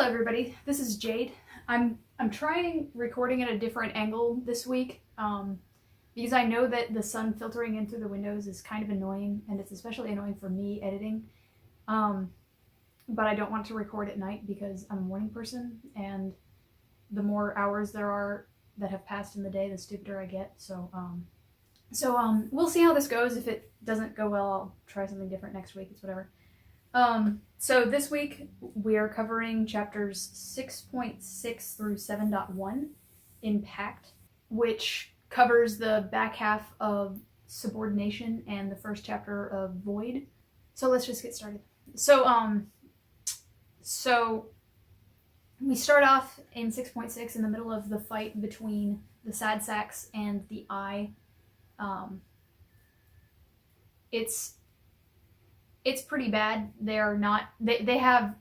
everybody, this is Jade. I'm trying recording at a different angle this week because I know that the sun filtering in through the windows is kind of annoying, and it's especially annoying for me editing. But I don't want to record at night because I'm a morning person, and the more hours there are that have passed in the day, the stupider I get. So we'll see how this goes. If it doesn't go well, I'll try something different next week. It's whatever. So this week we are covering chapters 6.6 through 7.1 in Pact, which covers the back half of Subordination and the first chapter of Void. So let's just get started. So we start off in 6.6 in the middle of the fight between the Sad Sacks and the Eye. It's pretty bad. They have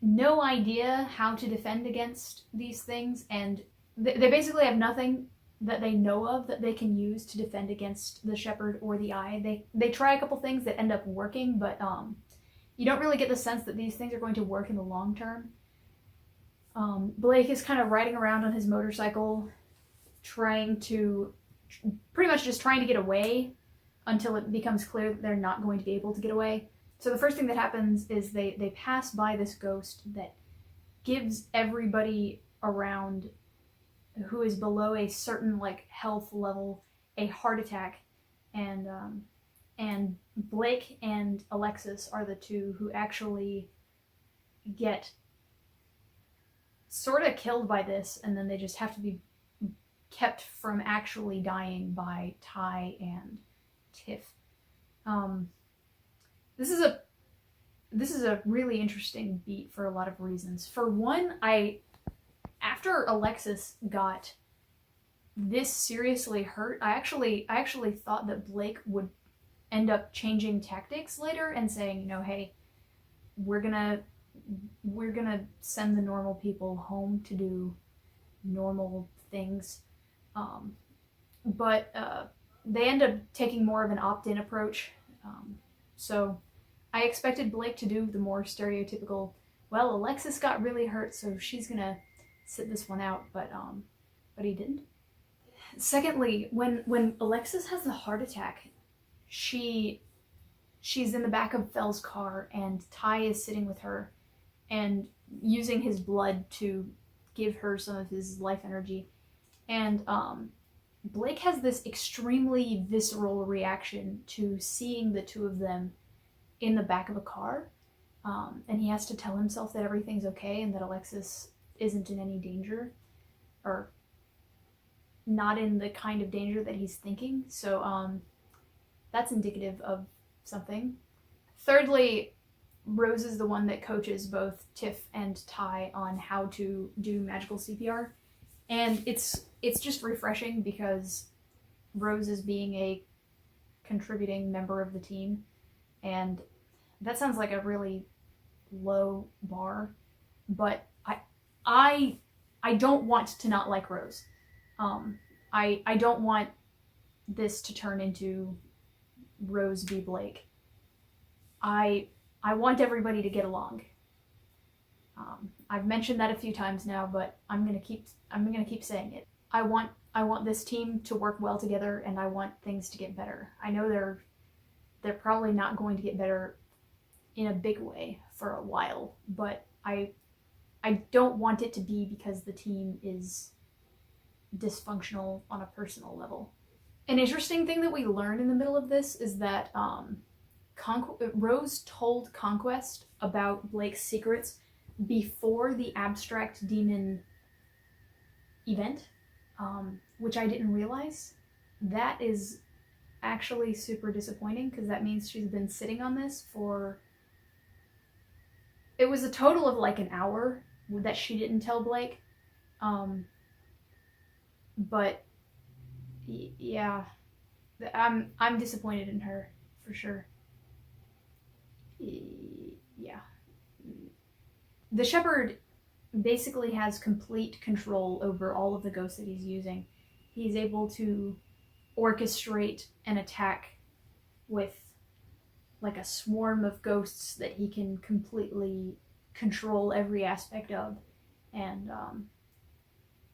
no idea how to defend against these things, and they basically have nothing that they know of that they can use to defend against the Shepherd or the Eye. They try a couple things that end up working, but you don't really get the sense that these things are going to work in the long term. Blake is kind of riding around on his motorcycle, pretty much just trying to get away until it becomes clear that they're not going to be able to get away. So the first thing that happens is they pass by this ghost that gives everybody around who is below a certain health level a heart attack, and Blake and Alexis are the two who actually get sort of killed by this, and then they just have to be kept from actually dying by Ty and Tiff. This is a really interesting beat for a lot of reasons. For one, after Alexis got this seriously hurt, I actually thought that Blake would end up changing tactics later and saying, hey, we're gonna send the normal people home to do normal things. But they end up taking more of an opt-in approach. So I expected Blake to do the more stereotypical, well, Alexis got really hurt, so she's gonna sit this one out, but he didn't. Secondly, when Alexis has the heart attack, she's in the back of Fell's car, and Ty is sitting with her and using his blood to give her some of his life energy. And Blake has this extremely visceral reaction to seeing the two of them in the back of a car, and he has to tell himself that everything's okay and that Alexis isn't in any danger, or not in the kind of danger that he's thinking. So that's indicative of something. Thirdly, Rose is the one that coaches both Tiff and Ty on how to do magical CPR, and it's just refreshing because Rose is being a contributing member of the team, and that sounds like a really low bar, but I don't want to not like Rose. I don't want this to turn into Rose v. Blake. I want everybody to get along. I've mentioned that a few times now, but I'm gonna keep saying it. I want this team to work well together, and I want things to get better. I know they're probably not going to get better in a big way for a while, but I don't want it to be because the team is dysfunctional on a personal level. An interesting thing that we learned in the middle of this is that Rose told Conquest about Blake's secrets before the abstract demon event, which I didn't realize. That is actually super disappointing, because that means she's been sitting on this for... It was a total of an hour that she didn't tell Blake. But yeah, I'm disappointed in her for sure. Yeah. The Shepherd basically has complete control over all of the ghosts that he's using. He's able to orchestrate an attack with a swarm of ghosts that he can completely control every aspect of. And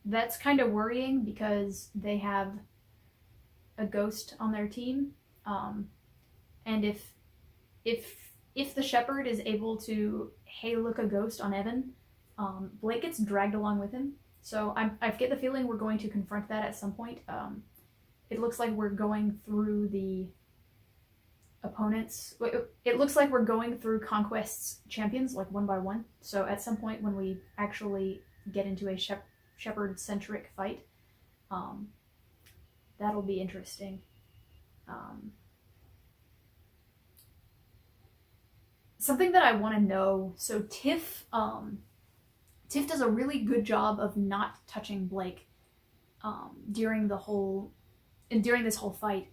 that's kind of worrying because they have a ghost on their team. And if the shepherd is able to, hey, look, a ghost on Evan, Blake gets dragged along with him. So I get the feeling we're going to confront that at some point. It looks like we're going through the opponents. It looks like we're going through Conquest's champions, like one by one. So at some point when we actually get into a shepherd-centric fight, that'll be interesting. Something that I want to know, so Tiff does a really good job of not touching Blake during this whole fight.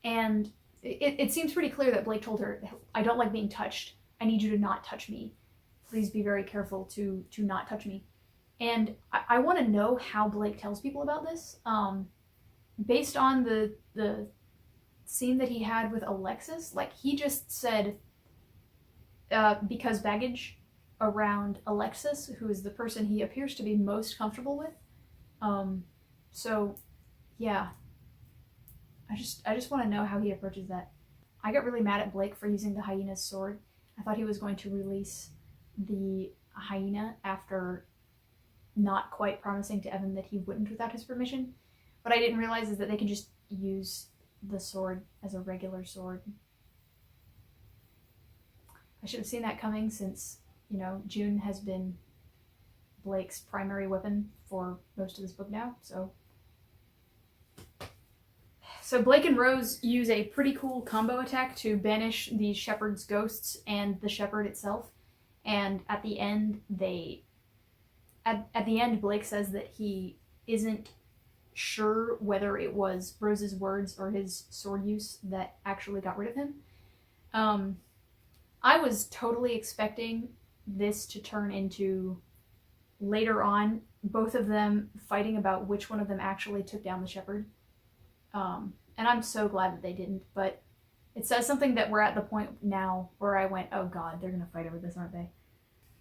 And it seems pretty clear that Blake told her, I don't like being touched. I need you to not touch me. Please be very careful to not touch me. And I want to know how Blake tells people about this. Based on the scene that he had with Alexis, like, he just said, because baggage around Alexis, who is the person he appears to be most comfortable with. So, yeah. I just want to know how he approaches that. I got really mad at Blake for using the hyena's sword. I thought he was going to release the hyena after not quite promising to Evan that he wouldn't without his permission. What I didn't realize is that they can just use the sword as a regular sword. I should have seen that coming since, June has been Blake's primary weapon for most of this book now, so Blake and Rose use a pretty cool combo attack to banish the shepherd's ghosts and the shepherd itself. And at the end, Blake says that he isn't sure whether it was Rose's words or his sword use that actually got rid of him. I was totally expecting this to turn into, later on, both of them fighting about which one of them actually took down the shepherd. And I'm so glad that they didn't, but it says something that we're at the point now where I went, oh god, they're going to fight over this, aren't they?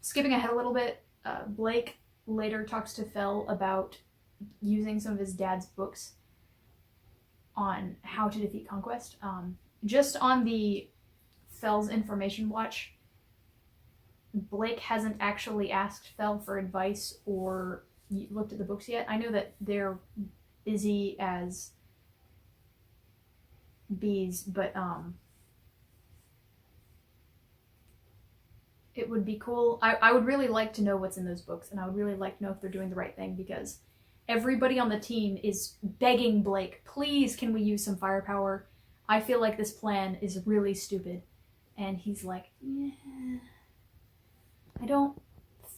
Skipping ahead a little bit, Blake later talks to Fel about using some of his dad's books on how to defeat Conquest. Just on the Fel's information watch, Blake hasn't actually asked Fel for advice or looked at the books yet. I know that they're busy as bees, but it would be cool. I would really like to know what's in those books, and I would really like to know if they're doing the right thing, because everybody on the team is begging Blake, please, can we use some firepower? I feel like this plan is really stupid. And he's like, yeah, I don't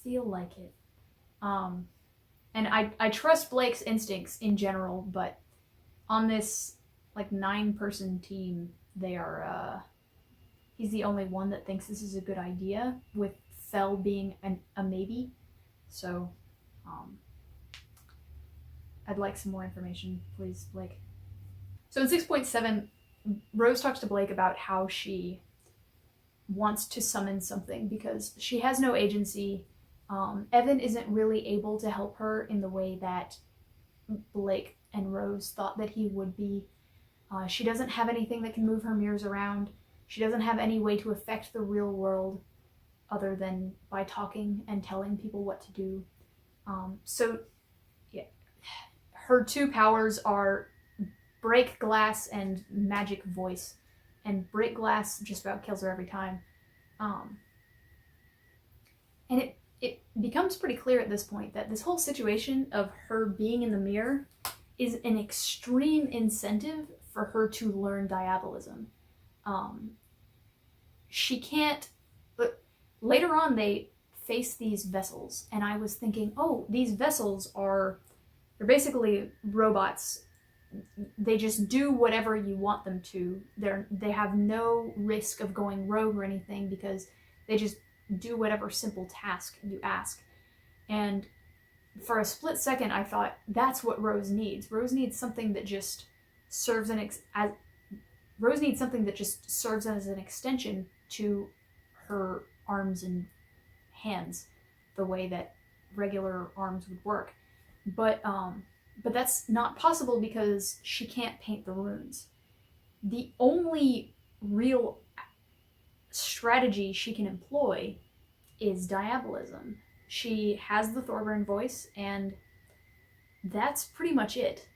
feel like it. And I trust Blake's instincts in general, but on this 9-person team, they are, he's the only one that thinks this is a good idea, with Fel being a maybe. So, I'd like some more information, please, Blake. So in 6.7, Rose talks to Blake about how she wants to summon something because she has no agency. Evan isn't really able to help her in the way that Blake and Rose thought that he would be. She doesn't have anything that can move her mirrors around. She doesn't have any way to affect the real world other than by talking and telling people what to do. So, yeah, her two powers are break glass and magic voice. And break glass just about kills her every time. And it becomes pretty clear at this point that this whole situation of her being in the mirror is an extreme incentive for her to learn diabolism. She can't, but later on they face these vessels, and I was thinking, oh, these vessels they're basically robots. They just do whatever you want them to. They have no risk of going rogue or anything because they just do whatever simple task you ask. And for a split second, I thought that's what Rose needs. Rose needs something that just serves as an extension to her arms and hands the way that regular arms would work. But that's not possible because she can't paint the runes. The only real strategy she can employ is diabolism. She has the Thorburn voice, and that's pretty much it.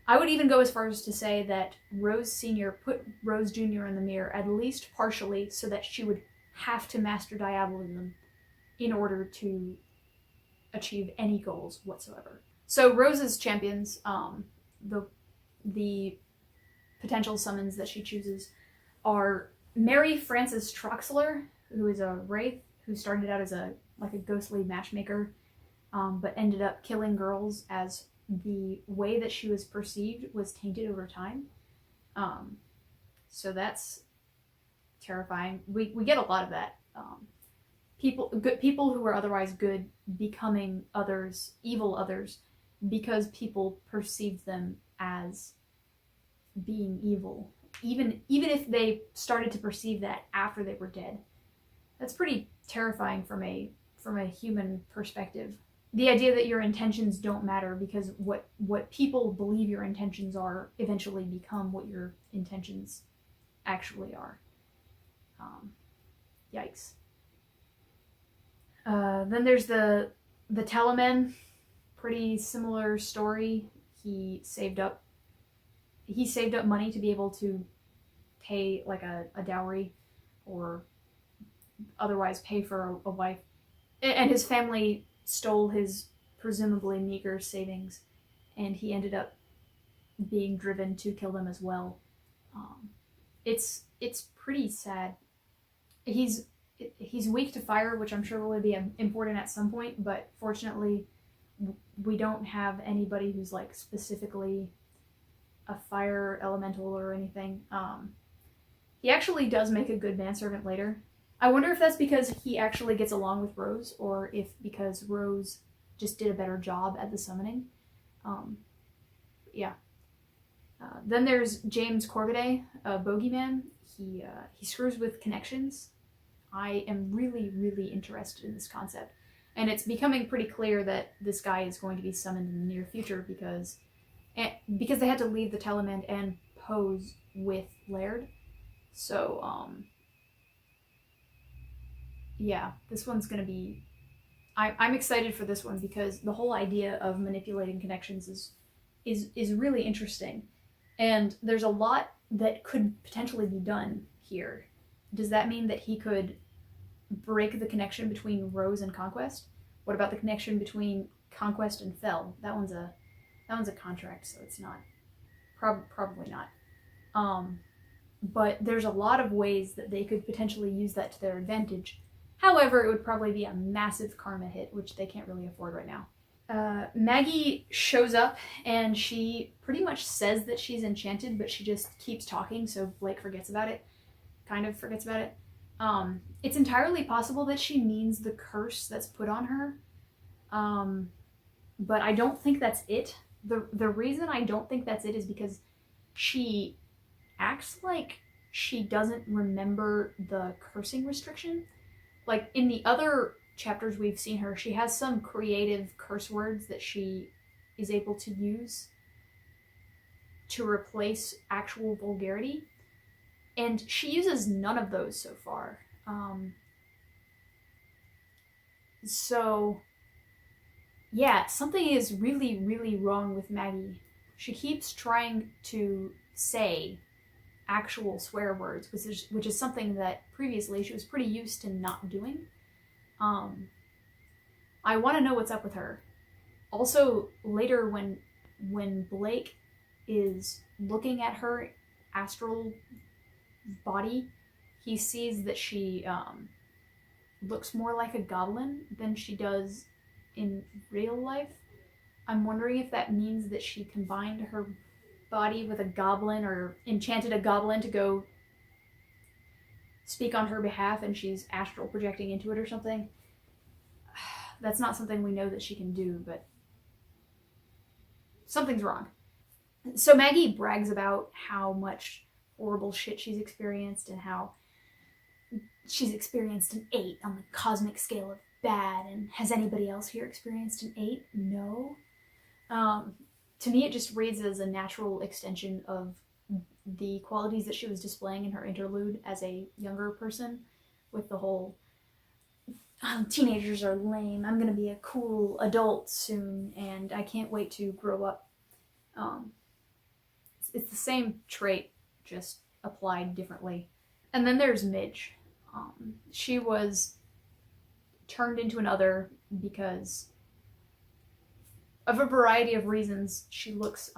I would even go as far as to say that Rose Sr. put Rose Jr. in the mirror, at least partially, so that she would have to master diabolism in order to achieve any goals whatsoever. So Rose's champions, the potential summons that she chooses, are Mary Frances Troxler, who is a wraith who started out as a ghostly matchmaker, but ended up killing girls as the way that she was perceived was tainted over time. So that's terrifying. We get a lot of that. People who are otherwise good becoming others, evil others, because people perceived them as being evil, even if they started to perceive that after they were dead. That's pretty terrifying from a human perspective. The idea that your intentions don't matter because what people believe your intentions are eventually become what your intentions actually are. Yikes. Then there's the Teleman. Pretty similar story. He saved up money to be able to pay like a dowry or otherwise pay for a wife. And his family stole his presumably meager savings, and he ended up being driven to kill them as well. It's pretty sad. He's weak to fire, which I'm sure will be important at some point, but fortunately we don't have anybody who's like specifically a fire elemental or anything. He actually does make a good manservant later. I wonder if that's because he actually gets along with Rose, or if because Rose just did a better job at the summoning. Yeah. Then there's James Corviday, a bogeyman. He screws with connections. I am really, really interested in this concept. And it's becoming pretty clear that this guy is going to be summoned in the near future because they had to leave the Telemand and pose with Laird. So, yeah, this one's going to be... I'm excited for this one because the whole idea of manipulating connections is really interesting. And there's a lot that could potentially be done here. Does that mean that he could break the connection between Rose and Conquest? What about the connection between Conquest and Fel? That one's a contract, so it's not. Probably not. But there's a lot of ways that they could potentially use that to their advantage. However, it would probably be a massive karma hit, which they can't really afford right now. Maggie shows up, and she pretty much says that she's enchanted, but she just keeps talking, so Blake forgets about it. Kind of forgets about it. It's entirely possible that she means the curse that's put on her, but I don't think that's it. The reason I don't think that's it is because she acts like she doesn't remember the cursing restriction. Like, in the other chapters we've seen her, she has some creative curse words that she is able to use to replace actual vulgarity. And she uses none of those so far. So, yeah, something is really, really wrong with Maggie. She keeps trying to say actual swear words, which is something that previously she was pretty used to not doing. I want to know what's up with her. Also, later when Blake is looking at her astral body, he sees that she looks more like a goblin than she does in real life. I'm wondering if that means that she combined her body with a goblin or enchanted a goblin to go speak on her behalf and she's astral projecting into it or something. That's not something we know that she can do, but something's wrong. So Maggie brags about how much horrible shit she's experienced and how she's experienced an 8 on the cosmic scale of bad, and has anybody else here experienced an 8? No. To me, it just reads as a natural extension of the qualities that she was displaying in her interlude as a younger person, with the whole teenagers are lame, I'm gonna be a cool adult soon, and I can't wait to grow up. It's the same trait, just applied differently. And then there's Midge. She was turned into an other because of a variety of reasons. She looks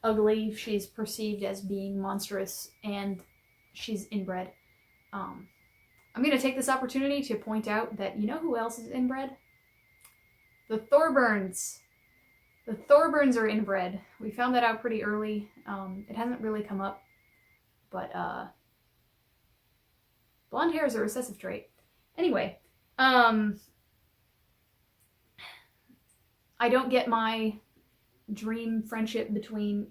ugly, she's perceived as being monstrous, and she's inbred. I'm going to take this opportunity to point out that you know who else is inbred? The Thorburns. The Thorburns are inbred. We found that out pretty early. It hasn't really come up, but blonde hair is a recessive trait. Anyway, I don't get my dream friendship between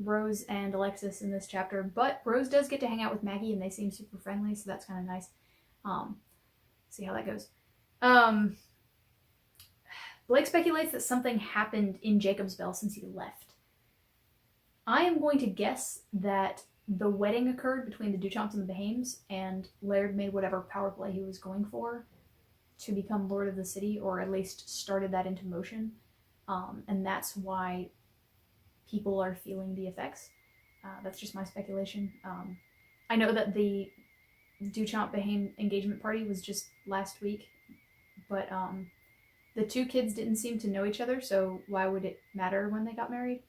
Rose and Alexis in this chapter, but Rose does get to hang out with Maggie, and they seem super friendly, so that's kind of nice. See how that goes. Blake speculates that something happened in Jacob's Bell since he left. I am going to guess that the wedding occurred between the Duchamps and the Behames, and Laird made whatever power play he was going for to become Lord of the City, or at least started that into motion. And that's why people are feeling the effects. That's just my speculation. I know that the Duchamp-Behame engagement party was just last week, but the two kids didn't seem to know each other, so why would it matter when they got married?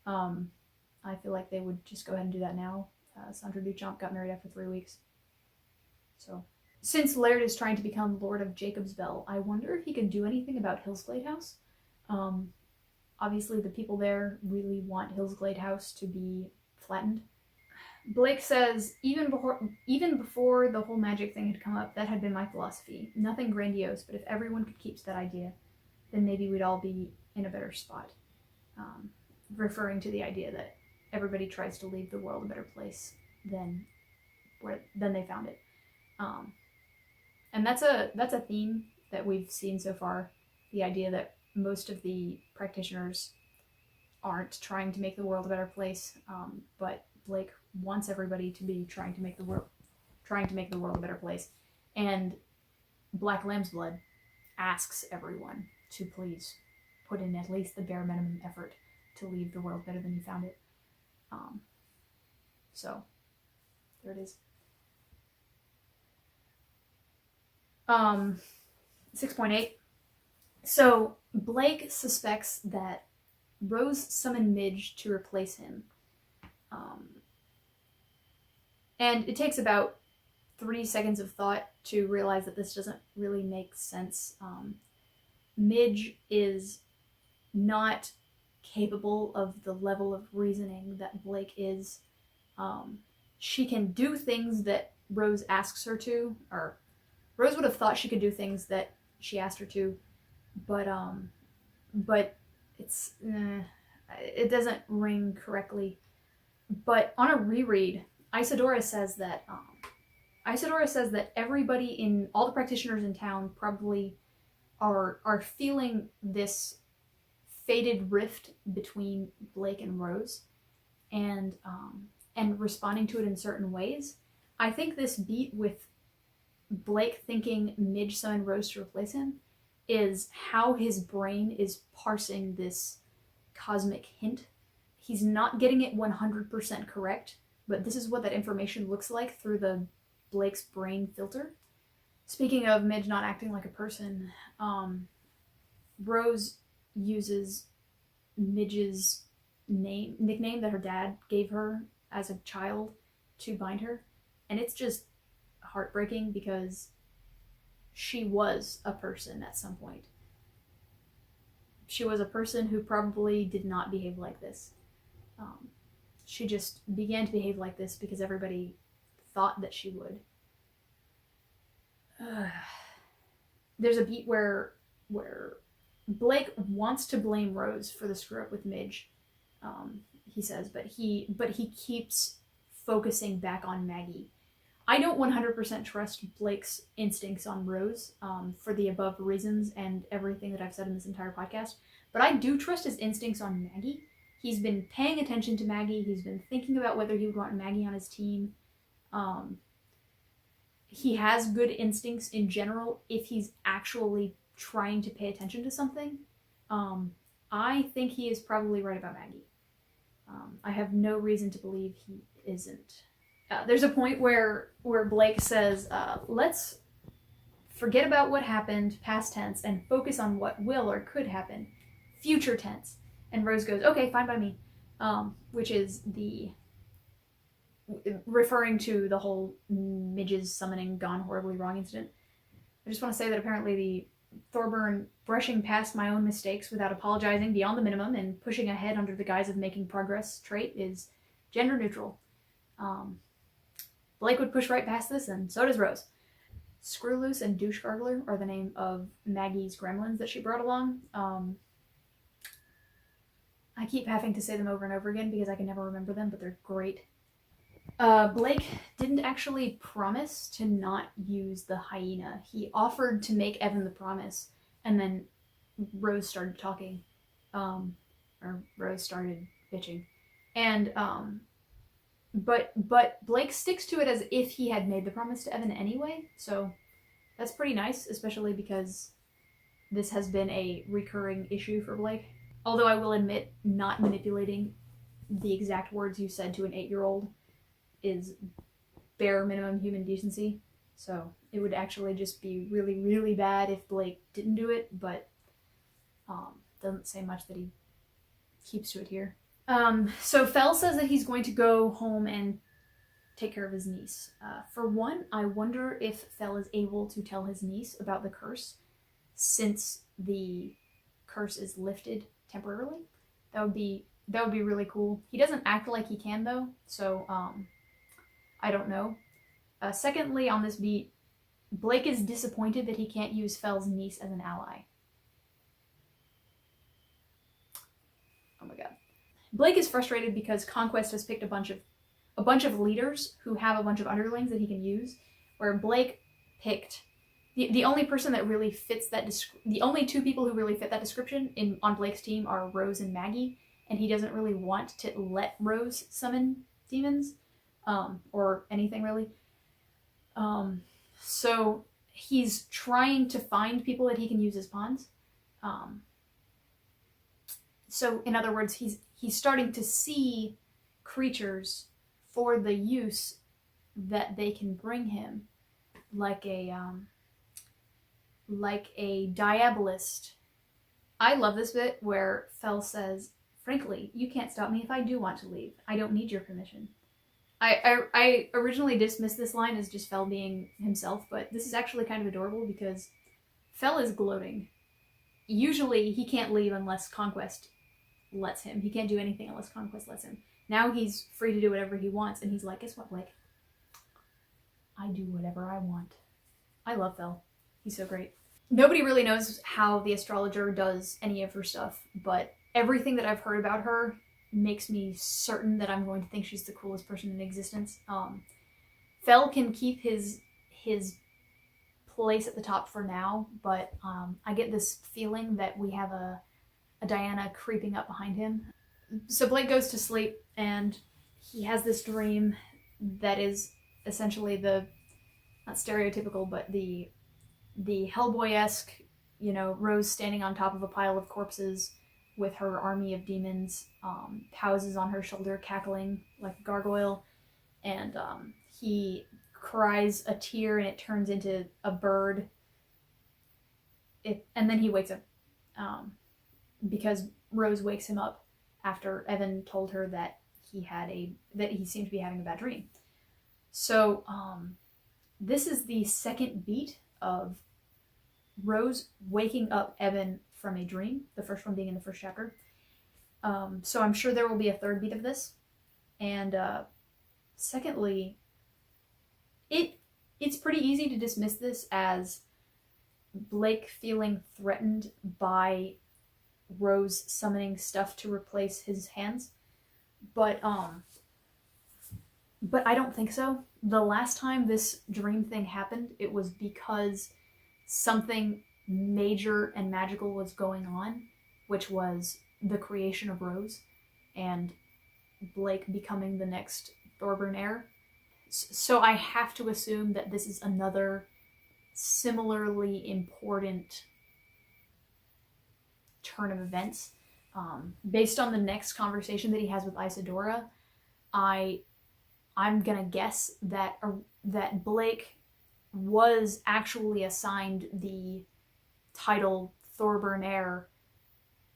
I feel like they would just go ahead and do that now. Sandra Duchamp got married after 3 weeks. So, since Laird is trying to become Lord of Jacob's Bell, I wonder if he can do anything about Hillsglade House. Obviously the people there really want Hillsglade House to be flattened. Blake says, even before the whole magic thing had come up, that had been my philosophy. Nothing grandiose, but if everyone could keep to that idea, then maybe we'd all be in a better spot. Referring to the idea that everybody tries to leave the world a better place than they found it. And that's a theme that we've seen so far. The idea that most of the practitioners aren't trying to make the world a better place, but Blake wants everybody to be trying to make the world a better place. And Black Lamb's Blood asks everyone to please put in at least the bare minimum effort to leave the world better than you found it. So there it is. 6.8. So Blake suspects that Rose summoned Midge to replace him. And it takes about 3 seconds of thought to realize that this doesn't really make sense. Midge is not capable of the level of reasoning that Blake is. She can do things that Rose asks her to, or Rose would have thought she could do things that she asked her to, but it's it doesn't ring correctly. But on a reread, Isadora says that everybody in all the practitioners in town probably are feeling this fated rift between Blake and Rose, and responding to it in certain ways. I think this beat with Blake thinking Midge summoned Rose to replace him is how his brain is parsing this cosmic hint. He's not getting it 100% correct, but this is what that information looks like through the Blake's brain filter. Speaking of Midge not acting like a person, Rose uses Midge's nickname that her dad gave her as a child to bind her, and it's just heartbreaking because she was a person at some point. She was a person who probably did not behave like this. She just began to behave like this because everybody thought that she would. There's a beat where Blake wants to blame Rose for the screw up with Midge, he says, but he keeps focusing back on Maggie. I don't 100% trust Blake's instincts on Rose for the above reasons and everything that I've said in this entire podcast. But I do trust his instincts on Maggie. He's been paying attention to Maggie. He's been thinking about whether he would want Maggie on his team. He has good instincts in general if he's actually trying to pay attention to something. I think he is probably right about Maggie. I have no reason to believe he isn't. There's a point where Blake says, let's forget about what happened, past tense, and focus on what will or could happen, future tense. And Rose goes, okay, fine by me. Which is referring to the whole midges summoning gone horribly wrong incident. I just want to say that apparently the Thorburn brushing past my own mistakes without apologizing beyond the minimum and pushing ahead under the guise of making progress trait is gender neutral. Blake would push right past this, and so does Rose. Screwloose and Douche Gargler are the name of Maggie's gremlins that she brought along. I keep having to say them over and over again because I can never remember them, but they're great. Blake didn't actually promise to not use the hyena. He offered to make Evan the promise, and then Rose started talking. Or Rose started bitching. And, but Blake sticks to it as if he had made the promise to Evan anyway, so that's pretty nice, especially because this has been a recurring issue for Blake. Although I will admit, not manipulating the exact words you said to an 8-year-old is bare minimum human decency, so it would actually just be really, really bad if Blake didn't do it, but doesn't say much that he keeps to it here. So Fell says that he's going to go home and take care of his niece. For one, I wonder if Fell is able to tell his niece about the curse, since the curse is lifted temporarily. That would be really cool. He doesn't act like he can though, so I don't know. Secondly, on this beat, Blake is disappointed that he can't use Fell's niece as an ally. Oh my god. Blake is frustrated because Conquest has picked a bunch of leaders who have a bunch of underlings that he can use, where Blake picked the only person that really fits that the only two people who really fit that description on Blake's team are Rose and Maggie, and he doesn't really want to let Rose summon demons. Or anything really. So he's trying to find people that he can use as pawns. So in other words, he's starting to see creatures for the use that they can bring him, like a diabolist. I love this bit where Fell says, "Frankly, you can't stop me if I do want to leave. I don't need your permission." I originally dismissed this line as just Fell being himself, but this is actually kind of adorable because Fell is gloating. Usually he can't leave unless Conquest lets him. He can't do anything unless Conquest lets him. Now he's free to do whatever he wants, and he's like, guess what, Blake? I do whatever I want. I love Fell. He's so great. Nobody really knows how the astrologer does any of her stuff, but everything that I've heard about her makes me certain that I'm going to think she's the coolest person in existence. Fell can keep his place at the top for now, but I get this feeling that we have a Diana creeping up behind him. So Blake goes to sleep, and he has this dream that is essentially not stereotypical, but the Hellboy-esque, Rose standing on top of a pile of corpses with her army of demons, houses on her shoulder cackling like a gargoyle, and he cries a tear and it turns into a bird. And then he wakes up because Rose wakes him up after Evan told her that he seemed to be having a bad dream. So this is the second beat of Rose waking up Evan from a dream, the first one being in the first chapter. So I'm sure there will be a third beat of this. And secondly, it's pretty easy to dismiss this as Blake feeling threatened by Rose summoning stuff to replace his hands. But I don't think so, the last time this dream thing happened, it was because something major and magical was going on, which was the creation of Rose and Blake becoming the next Thorburn heir. So I have to assume that this is another similarly important turn of events. Based on the next conversation that he has with Isadora, I'm gonna guess that Blake was actually assigned the title Thorburn heir,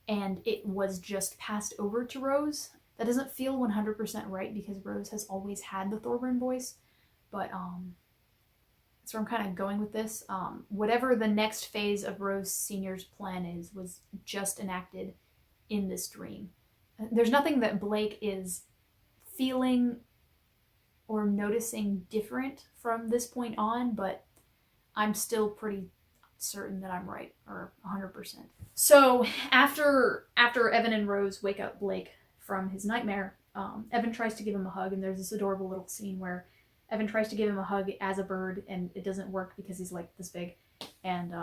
and it was just passed over to Rose. That doesn't feel 100% right because Rose has always had the Thorburn voice, but that's where I'm kind of going with this. Whatever the next phase of Rose Senior's plan is was just enacted in this dream. There's nothing that Blake is feeling or noticing different from this point on, but I'm still pretty certain that I'm right, or 100%. So after Evan and Rose wake up Blake from his nightmare, Evan tries to give him a hug, and there's this adorable little scene where Evan tries to give him a hug as a bird, and it doesn't work because he's like this big, and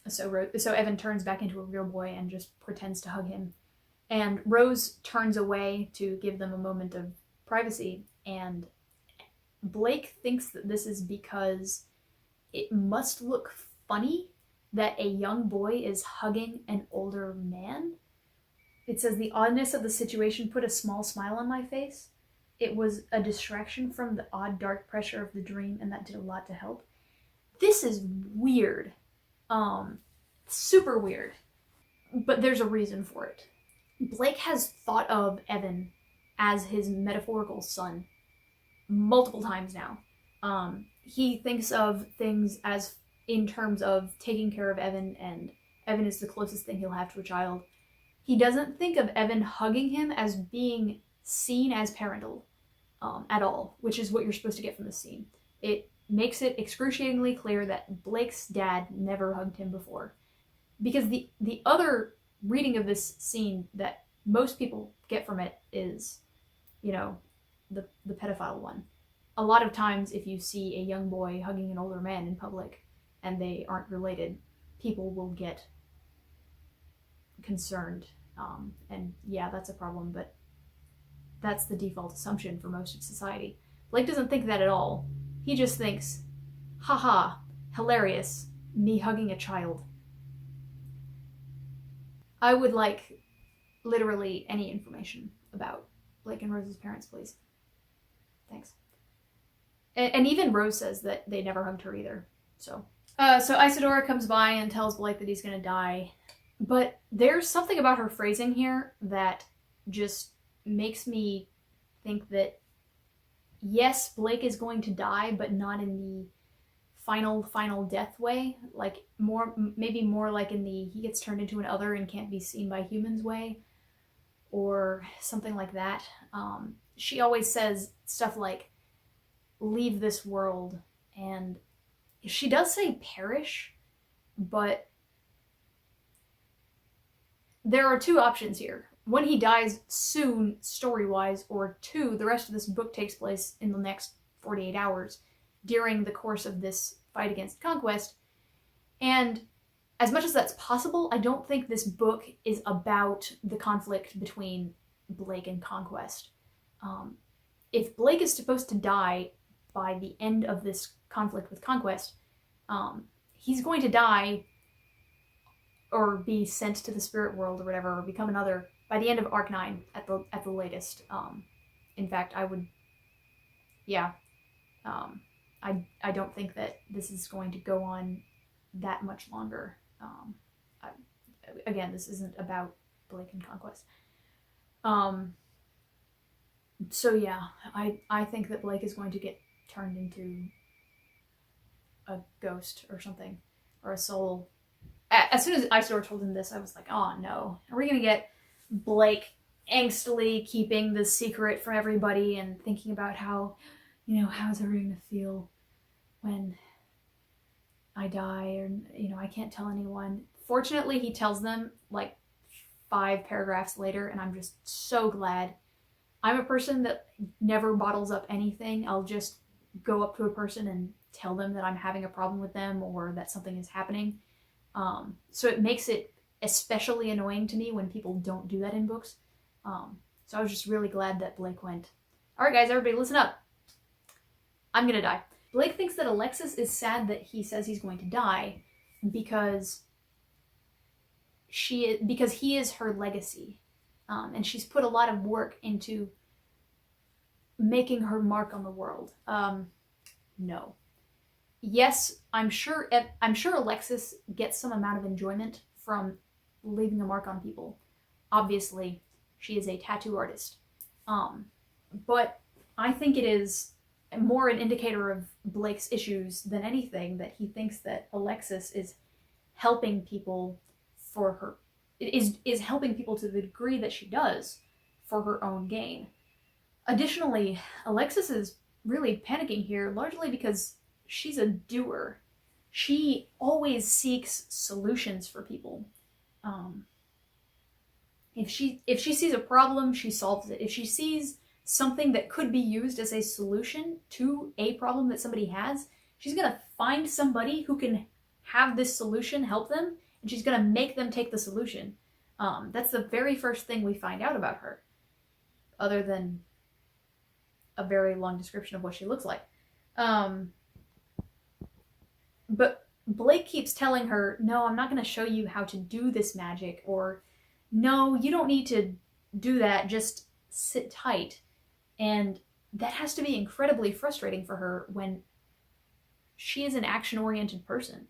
so Evan turns back into a real boy and just pretends to hug him, and Rose turns away to give them a moment of privacy, and Blake thinks that this is because it must look funny that a young boy is hugging an older man. It says, the oddness of the situation put a small smile on my face. It was a distraction from the odd dark pressure of the dream, and that did a lot to help. This is weird. Super weird. But there's a reason for it. Blake has thought of Evan as his metaphorical son multiple times now. He thinks of things as in terms of taking care of Evan, and Evan is the closest thing he'll have to a child. He doesn't think of Evan hugging him as being seen as parental at all, which is what you're supposed to get from this scene. It makes it excruciatingly clear that Blake's dad never hugged him before. Because the other reading of this scene that most people get from it is, the pedophile one. A lot of times if you see a young boy hugging an older man in public and they aren't related, people will get concerned. And yeah, that's a problem, but that's the default assumption for most of society. Blake doesn't think that at all. He just thinks, haha, hilarious, me hugging a child. I would like literally any information about Blake and Rose's parents, please. Thanks. And even Rose says that they never hugged her either. So Isadora comes by and tells Blake that he's gonna die. But there's something about her phrasing here that just makes me think that, yes, Blake is going to die, but not in the final death way. Like, maybe more like in the he gets turned into an other and can't be seen by humans way. Or something like that. She always says stuff like, leave this world. And she does say perish, but there are two options here. One, he dies soon, story-wise, or two, the rest of this book takes place in the next 48 hours during the course of this fight against Conquest. And as much as that's possible, I don't think this book is about the conflict between Blake and Conquest. If Blake is supposed to die by the end of this conflict with Conquest, he's going to die or be sent to the spirit world or whatever, or become another by the end of Arc 9 at the latest. In fact, I don't think that this is going to go on that much longer. Again, this isn't about Blake and Conquest. So yeah, I think that Blake is going to get turned into a ghost or something, or a soul. As soon as Isidore told him this, I was like, oh no, are we gonna get Blake angstily keeping the secret from everybody and thinking about how, how's everyone gonna feel when I die, or, I can't tell anyone. Fortunately, he tells them like 5 paragraphs later, and I'm just so glad. I'm a person that never bottles up anything. I'll just go up to a person and tell them that I'm having a problem with them or that something is happening. So it makes it especially annoying to me when people don't do that in books. So I was just really glad that Blake went, all right, guys, everybody listen up. I'm going to die. Blake thinks that Alexis is sad that he says he's going to die because he is her legacy. And she's put a lot of work into making her mark on the world. No. Yes, I'm sure Alexis gets some amount of enjoyment from leaving a mark on people. Obviously, she is a tattoo artist. But I think it is more an indicator of Blake's issues than anything that he thinks that Alexis is helping people for her, is helping people to the degree that she does for her own gain. Additionally, Alexis is really panicking here largely because she's a doer. She always seeks solutions for people. If she sees a problem, she solves it. If she sees something that could be used as a solution to a problem that somebody has, she's going to find somebody who can have this solution help them, and she's going to make them take the solution. That's the very first thing we find out about her, other than a very long description of what she looks like. But Blake keeps telling her, no, I'm not going to show you how to do this magic, or no, you don't need to do that, just sit tight. And that has to be incredibly frustrating for her when she is an action-oriented person.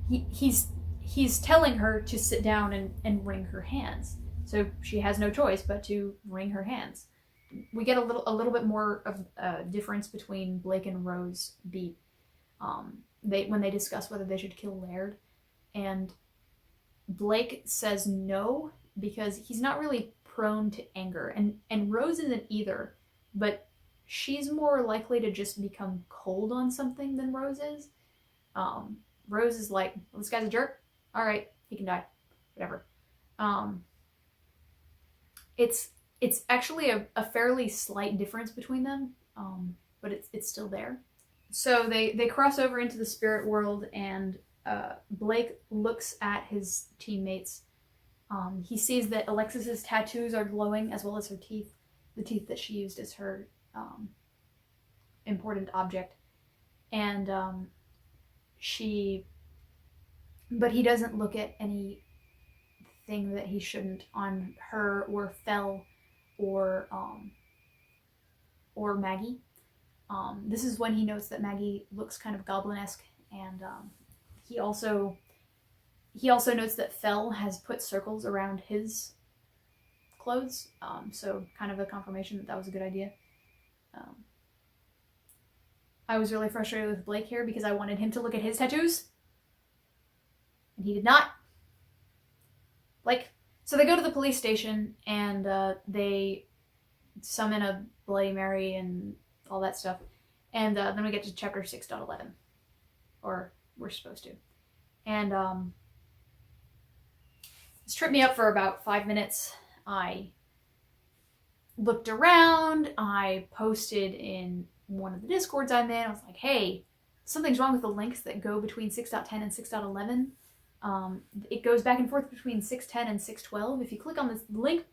He's telling her to sit down and wring her hands. So she has no choice but to wring her hands. We get a little bit more of a difference between Blake and Rose Beat when they discuss whether they should kill Laird. And Blake says no because he's not really prone to anger. And Rose isn't either, but she's more likely to just become cold on something than Rose is. Rose is like, well, this guy's a jerk. All right, he can die. Whatever. It's actually a fairly slight difference between them, but it's still there. So they cross over into the spirit world, and Blake looks at his teammates. He sees that Alexis's tattoos are glowing, as well as her teeth, the teeth that she used as her important object. And but he doesn't look at anything that he shouldn't on her or Fell or Maggie. This is when he notes that Maggie looks kind of goblin-esque, and he also notes that Fell has put circles around his clothes, so kind of a confirmation that was a good idea. I was really frustrated with Blake here because I wanted him to look at his tattoos, and he did not. So they go to the police station, and they summon a Bloody Mary and all that stuff. And then we get to chapter 6.11. Or we're supposed to. And this tripped me up for about 5 minutes. I looked around. I posted in one of the Discords I'm in. I was like, hey, something's wrong with the links that go between 6.10 and 6.11. It goes back and forth between 6.10 and 6.12. If you click on this link,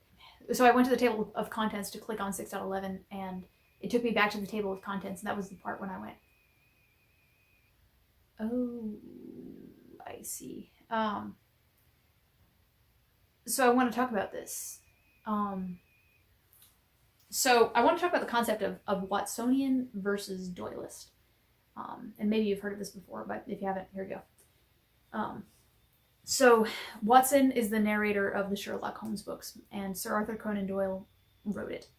so I went to the table of contents to click on 6.11, and it took me back to the table of contents, and that was the part when I went, oh, I see. So I want to talk about this. So I want to talk about the concept of Watsonian versus Doylist. And maybe you've heard of this before, but if you haven't, here we go. So Watson is the narrator of the Sherlock Holmes books, and Sir Arthur Conan Doyle wrote it.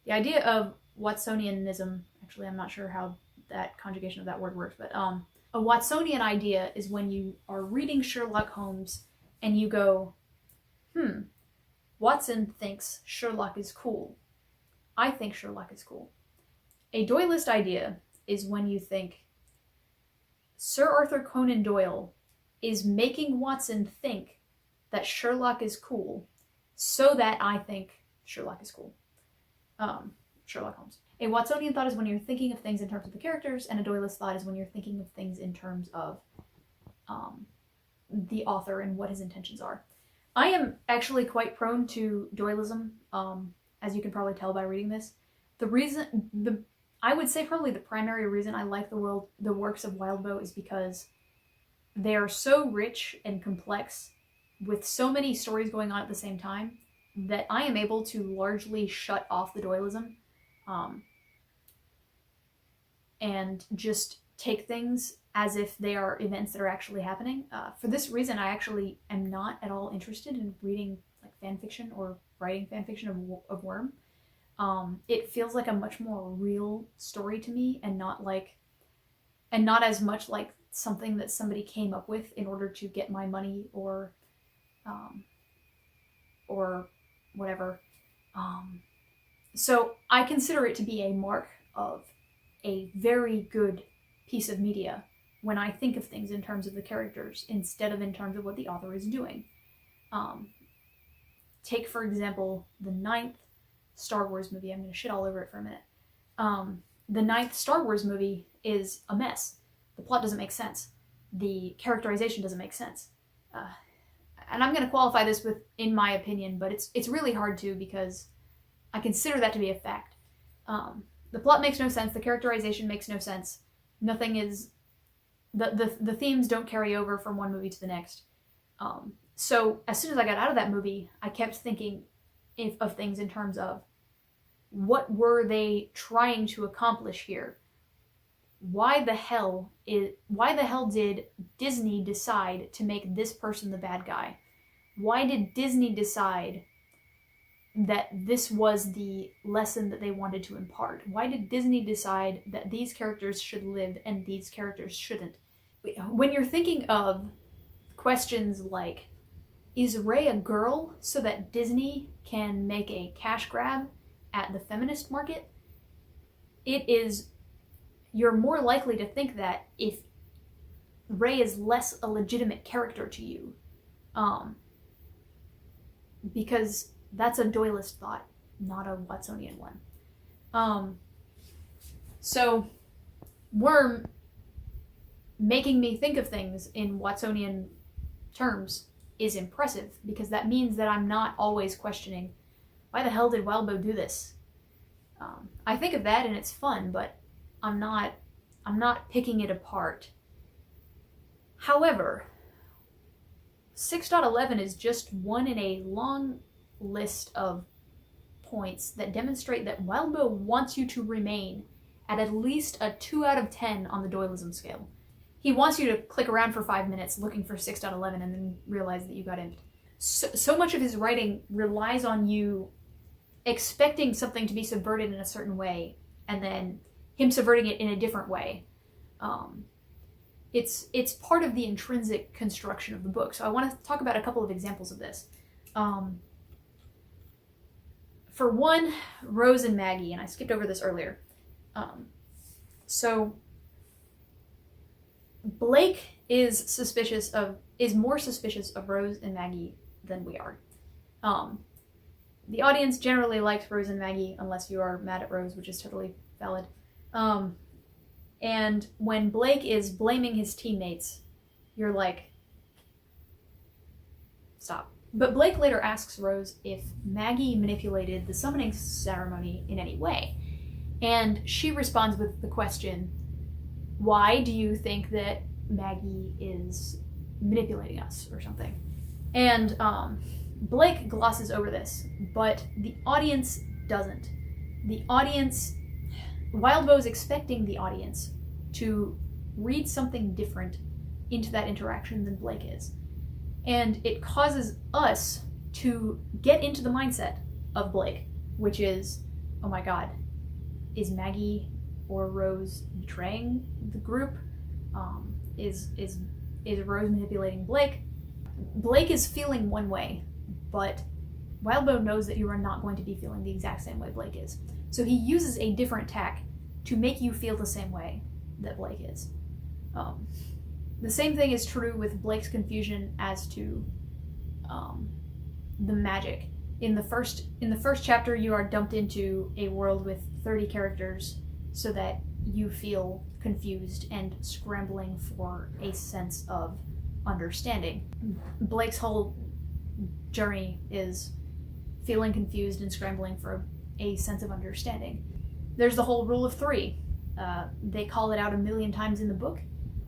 The idea of Watsonianism, actually I'm not sure how that conjugation of that word works, but a Watsonian idea is when you are reading Sherlock Holmes and you go, Watson thinks Sherlock is cool. I think Sherlock is cool. A Doylist idea is when you think, Sir Arthur Conan Doyle is making Watson think that Sherlock is cool so that I think Sherlock is cool. Sherlock Holmes. A Watsonian thought is when you're thinking of things in terms of the characters, and a Doylist thought is when you're thinking of things in terms of the author and what his intentions are. I am actually quite prone to Doylism, as you can probably tell by reading this. I would say probably the primary reason I like the works of Wildbow is because they are so rich and complex with so many stories going on at the same time that I am able to largely shut off the Doylism and just take things as if they are events that are actually happening. For this reason, I actually am not at all interested in reading like fan fiction or writing fan fiction of Worm. It feels like a much more real story to me, and not as much like something that somebody came up with in order to get my money or whatever. So I consider it to be a mark of a very good piece of media when I think of things in terms of the characters instead of in terms of what the author is doing. Take, for example, the 9th Star Wars movie. I'm going to shit all over it for a minute. The 9th Star Wars movie is a mess. The plot doesn't make sense. The characterization doesn't make sense. And I'm going to qualify this with, in my opinion, but it's really hard to, because I consider that to be a fact. The plot makes no sense. The characterization makes no sense. Nothing is... The themes don't carry over from one movie to the next. So as soon as I got out of that movie, I kept thinking of things in terms of what were they trying to accomplish here? Why the hell did Disney decide to make this person the bad guy? Why did Disney decide that this was the lesson that they wanted to impart? Why did Disney decide that these characters should live and these characters shouldn't? When you're thinking of questions like, is Rey a girl so that Disney can make a cash grab at the feminist market? You're more likely to think that if Rey is less a legitimate character to you. Because that's a Doylist thought, not a Watsonian one. So Worm making me think of things in Watsonian terms is impressive, because that means that I'm not always questioning, why the hell did Wildbow do this? I think of that and it's fun, but I'm not picking it apart. However, 6.11 is just one in a long list of points that demonstrate that Wildbow wants you to remain at least a 2 out of 10 on the Doylism scale. He wants you to click around for 5 minutes looking for 6.11 and then realize that you got imped. So much of his writing relies on you expecting something to be subverted in a certain way, and then him subverting it in a different way. It's part of the intrinsic construction of the book. So I want to talk about a couple of examples of this. For one, Rose and Maggie, and I skipped over this earlier. So Blake is more suspicious of Rose and Maggie than we are. The audience generally likes Rose and Maggie, unless you are mad at Rose, which is totally valid. And when Blake is blaming his teammates, you're like, stop. But Blake later asks Rose if Maggie manipulated the summoning ceremony in any way. And she responds with the question, why do you think that Maggie is manipulating us or something? And Blake glosses over this, but the audience doesn't. Wildbow's expecting the audience to read something different into that interaction than Blake is. And it causes us to get into the mindset of Blake, which is, oh my god, is Maggie or Rose betraying the group? Is Rose manipulating Blake? Blake is feeling one way, but Wildbow knows that you are not going to be feeling the exact same way Blake is. So he uses a different tack to make you feel the same way that Blake is. The same thing is true with Blake's confusion as to the magic. In the first chapter, you are dumped into a world with 30 characters so that you feel confused and scrambling for a sense of understanding. Blake's whole journey is feeling confused and scrambling for a sense of understanding. There's the whole rule of 3. They call it out a million times in the book,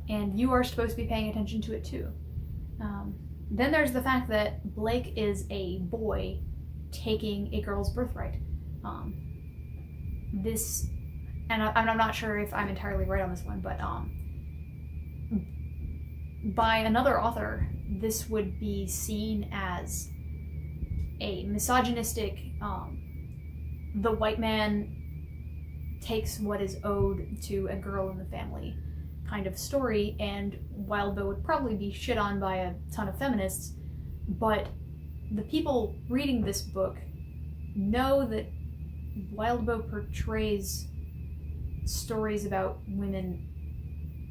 and you are supposed to be paying attention to it too. Then there's the fact that Blake is a boy taking a girl's birthright. This, and I'm not sure if I'm entirely right on this one, but by another author, this would be seen as a misogynistic, the white man takes what is owed to a girl in the family kind of story, and Wildbow would probably be shit on by a ton of feminists, but the people reading this book know that Wildbow portrays stories about women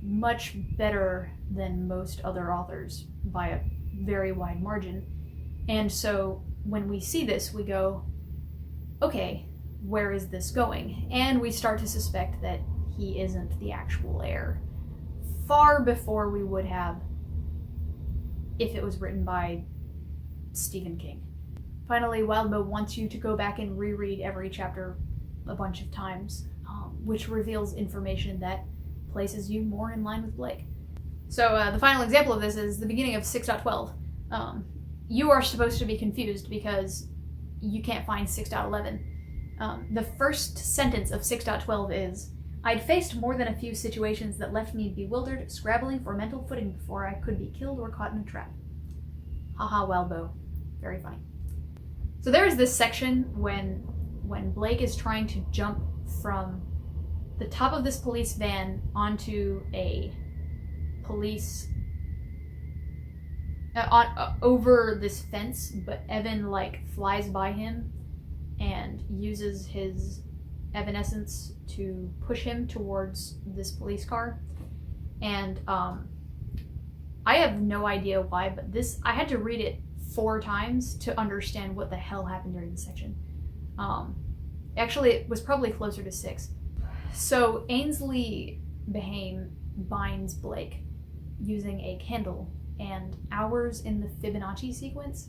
much better than most other authors by a very wide margin. And so when we see this, we go, okay, where is this going? And we start to suspect that he isn't the actual heir, far before we would have if it was written by Stephen King. Finally, Wildbow wants you to go back and reread every chapter a bunch of times, which reveals information that places you more in line with Blake. So the final example of this is the beginning of 6.12. You are supposed to be confused because you can't find 6.11. The first sentence of 6.12 is, I'd faced more than a few situations that left me bewildered, scrabbling for mental footing before I could be killed or caught in a trap. Haha, Wildbow. Very funny. So there's this section when Blake is trying to jump from the top of this police van onto a police over this fence, but Evan flies by him and uses his evanescence to push him towards this police car. And I have no idea why, but I had to read it 4 times to understand what the hell happened during this section. Actually, it was probably closer to 6. So Ainsley Behame binds Blake using a candle, and hours in the Fibonacci sequence.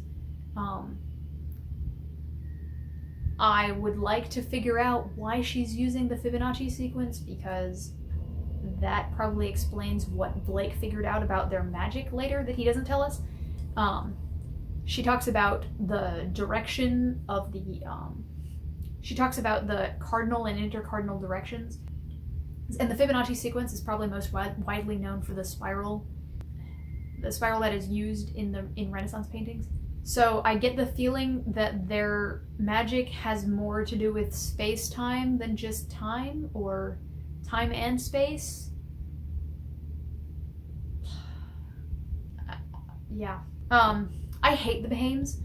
I would like to figure out why she's using the Fibonacci sequence, because that probably explains what Blake figured out about their magic later that he doesn't tell us. She talks about the direction of the she talks about the cardinal and intercardinal directions, and the Fibonacci sequence is probably most widely known for the spiral that is used in Renaissance paintings. So I get the feeling that their magic has more to do with space-time than just time, or time and space. Yeah. I hate the Behames.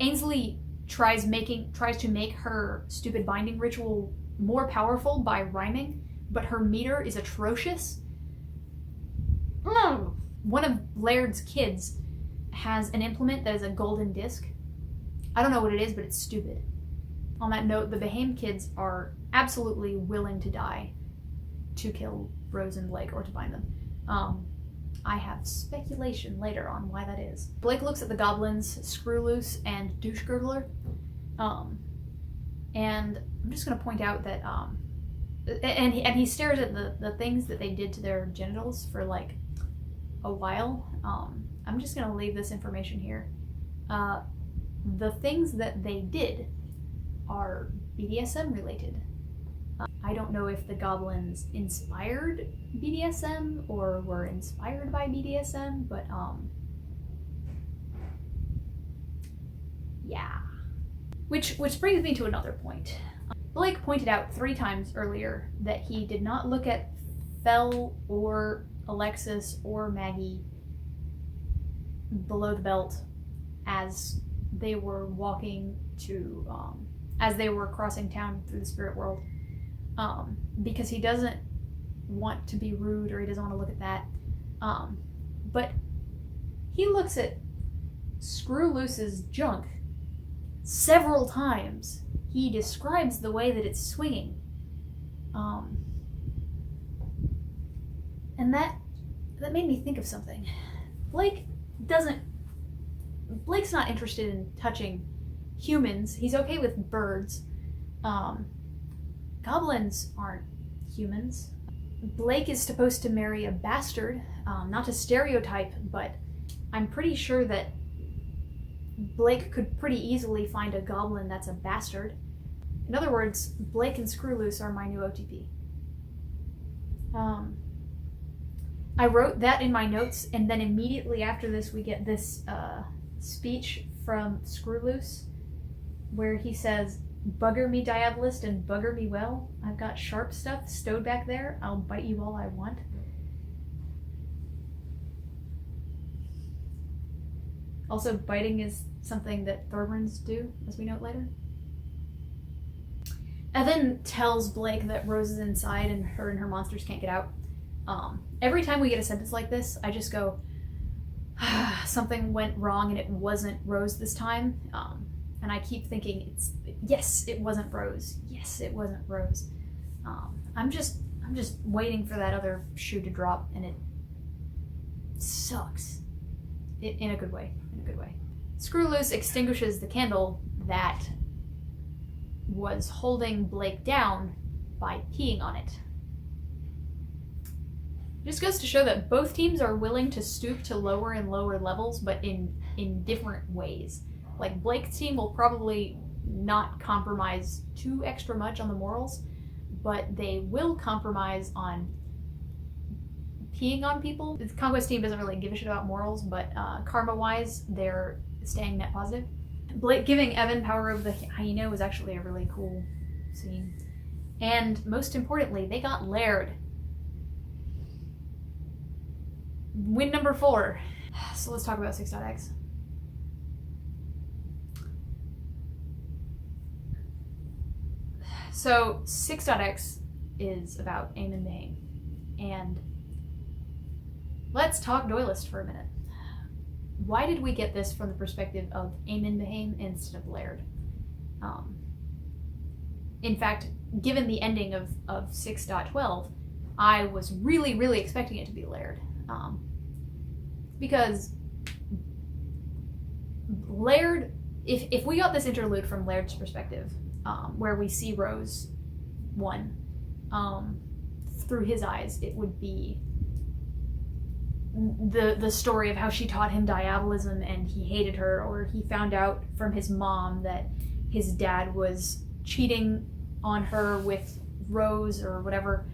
Ainsley tries to make her stupid binding ritual more powerful by rhyming, but her meter is atrocious. One of Laird's kids has an implement that is a golden disc. I don't know what it is, but it's stupid. On that note, the Behame kids are absolutely willing to die to kill Rose and Blake, or to bind them. I have speculation later on why that is. Blake looks at the goblins, Screwloose and Douche Gurgler, and I'm just going to point out that, and he stares at the things that they did to their genitals for a while. I'm just going to leave this information here. The things that they did are BDSM related. I don't know if the goblins inspired BDSM or were inspired by BDSM, but yeah. Which brings me to another point. Blake pointed out 3 times earlier that he did not look at Fel or Alexis or Maggie below the belt as they were walking to, as they were crossing town through the spirit world. Because he doesn't want to be rude, or he doesn't want to look at that. But he looks at Screwloose's junk several times he describes the way that it's swinging. And that made me think of something. Blake's not interested in touching humans. He's okay with birds. Goblins aren't humans. Blake is supposed to marry a bastard, not to stereotype, but I'm pretty sure that Blake could pretty easily find a goblin that's a bastard. In other words, Blake and Screwloose are my new OTP. I wrote that in my notes, and then immediately after this we get this speech from Screwloose where he says, "Bugger me, Diabolist, and bugger me well. I've got sharp stuff stowed back there. I'll bite you all I want." Also, biting is something that Thorburns do, as we note later. Evan tells Blake that Rose is inside and her monsters can't get out. Every time we get a sentence like this, I just go, something went wrong and it wasn't Rose this time. And I keep thinking, yes, it wasn't Rose. Yes, it wasn't Rose. I'm just waiting for that other shoe to drop, and it sucks. In a good way. In a good way. Screwloose extinguishes the candle that was holding Blake down by peeing on it. It just goes to show that both teams are willing to stoop to lower and lower levels, but in different ways. Like, Blake's team will probably not compromise too extra much on the morals, but they will compromise on peeing on people. The Conquest team doesn't really give a shit about morals, but karma-wise, they're staying net positive. Blake giving Evan power over the hyena was actually a really cool scene. And most importantly, they got Laird. Win number 4. So let's talk about 6.x. So 6.x is about Eamon Behane. And let's talk Doylist for a minute. Why did we get this from the perspective of Eamon Behane instead of Laird? In fact, given the ending of 6.12, I was really, really expecting it to be Laird. Because Laird, if we got this interlude from Laird's perspective, where we see Rose 1, through his eyes, it would be the story of how she taught him diabolism and he hated her, or he found out from his mom that his dad was cheating on her with Rose or whatever.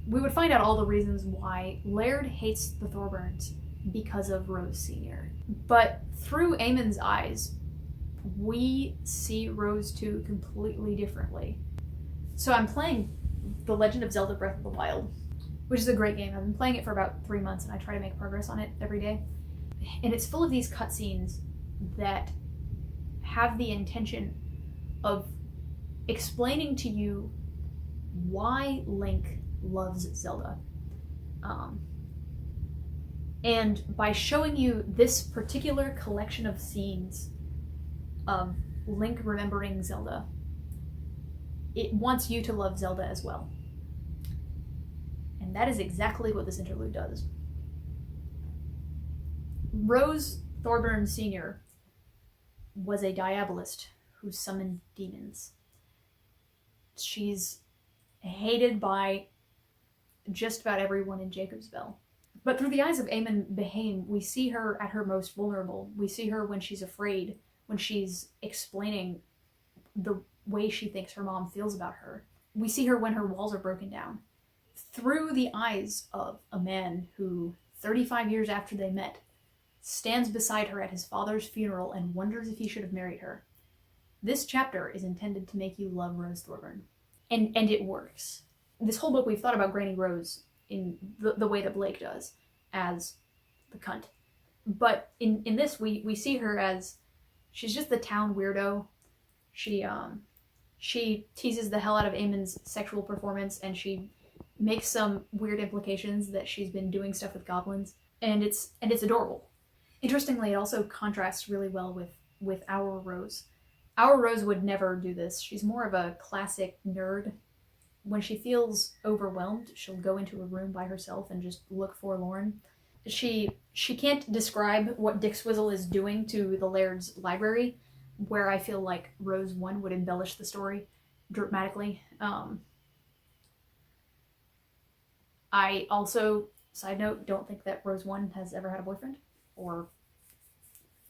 We would find out all the reasons why Laird hates the Thorburns because of Rose Sr. But through Eamon's eyes, we see Rose 2 completely differently. So I'm playing The Legend of Zelda Breath of the Wild, which is a great game. I've been playing it for about 3 months and I try to make progress on it every day. And it's full of these cutscenes that have the intention of explaining to you why Link loves Zelda. And by showing you this particular collection of scenes of Link remembering Zelda, it wants you to love Zelda as well. And that is exactly what this interlude does. Rose Thorburn Sr. was a diabolist who summoned demons. She's hated by just about everyone in Jacobsville. But through the eyes of Eamon Behane, we see her at her most vulnerable. We see her when she's afraid, when she's explaining the way she thinks her mom feels about her. We see her when her walls are broken down. Through the eyes of a man who, 35 years after they met, stands beside her at his father's funeral and wonders if he should have married her. This chapter is intended to make you love Rose Thorburn. And it works. This whole book we've thought about Granny Rose in the way that Blake does, as the cunt. But in this, we see her as, she's just the town weirdo. She teases the hell out of Eamon's sexual performance, and she makes some weird implications that she's been doing stuff with goblins, and it's adorable. Interestingly, it also contrasts really well with our Rose. Our Rose would never do this. She's more of a classic nerd. When she feels overwhelmed, she'll go into a room by herself and just look forlorn. She can't describe what Dick Swizzle is doing to the Laird's library, where I feel like Rose 1 would embellish the story dramatically. I also, side note, don't think that Rose 1 has ever had a boyfriend, or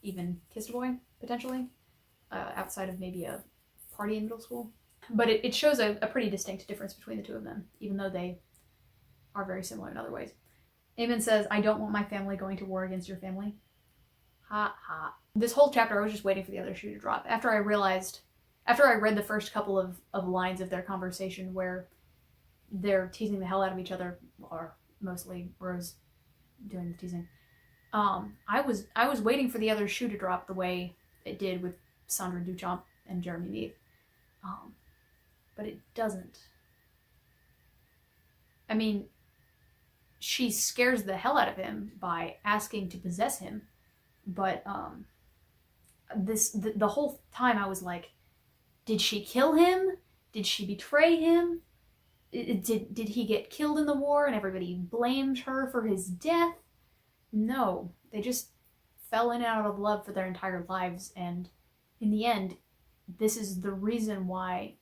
even kissed a boy, potentially, outside of maybe a party in middle school. But it shows a pretty distinct difference between the two of them, even though they are very similar in other ways. Aemon says, I don't want my family going to war against your family. Ha ha. This whole chapter, I was just waiting for the other shoe to drop. After I read the first couple of lines of their conversation where they're teasing the hell out of each other, or mostly Rose doing the teasing, I was waiting for the other shoe to drop the way it did with Sandra Duchamp and Jeremy Mead. But it doesn't. I mean, she scares the hell out of him by asking to possess him, but the whole time I was like, did she kill him? Did she betray him? Did he get killed in the war and everybody blamed her for his death? No, they just fell in and out of love for their entire lives, and in the end, this is the reason why